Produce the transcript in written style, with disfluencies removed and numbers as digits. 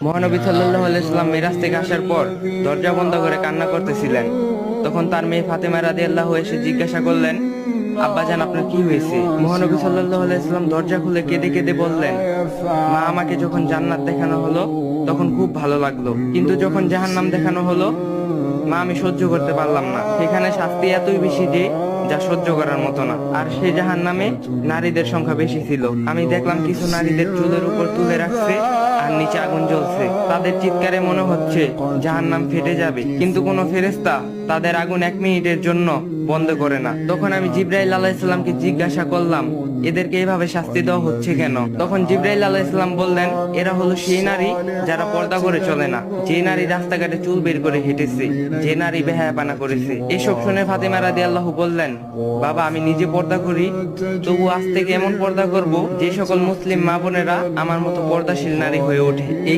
মহানবী সাল্লাল্লাহু আলাইহি ওয়াসাল্লাম মিরাজ থেকে আসার পর দরজা বন্ধ করে কান্না করতেছিলেন। তখন তার মেয়ে ফাতেমা রাদিয়াল্লাহু এসে জিজ্ঞাসা করলেন, আব্বাজান আপনার কি হয়েছে? মহানবী সাল্লাল্লাহু আলাইহি ওয়াসাল্লাম দরজা খুলে কেঁদে কেঁদে বললেন, মা আমাকে যখন জান্নাত দেখানো হলো তখন খুব ভালো লাগলো, কিন্তু যখন জাহান্নাম দেখানো হলো মা আমি সহ্য করতে পারলাম না। সেখানে শাস্তি এতই বেশি যে যা সহ্য করার মতো না। আর সেই জাহান্নামে নারীদের সংখ্যা বেশি ছিল। আমি দেখলাম কিছু নারীদের চুলের উপর তুলে রাখছে আর নিচে আগুন জ্বলছে। তাদের চিৎকারে মনে হচ্ছে জাহান্নাম ফেটে যাবে, কিন্তু কোনো ফেরেশতা তাদের আগুন 1 মিনিটের জন্য বন্ধ করে না। তখন আমি জিবরাইল আলাইহিস সালামকে জিজ্ঞাসা করলাম, এদেরকে এভাবে শাস্তি দেওয়া হচ্ছে কেন? তখন জিবরাইল আলাইহিস সালাম বললেন, এরা হলো সেই নারী যারা পর্দা করে চলে না, যে নারী রাস্তাঘাটে চুল বের করে হেঁটেছে, যে নারী বেহায়াপনা করেছে। এসব শুনে ফাতেমা রাদিয়াল্লাহু বললেন, বাবা আমি নিজে পর্দা করি, তবু আজ থেকে এমন পর্দা করব যে সকল মুসলিম মা বোনেরা আমার মতো পর্দাশীল নারী হয়ে ওঠে।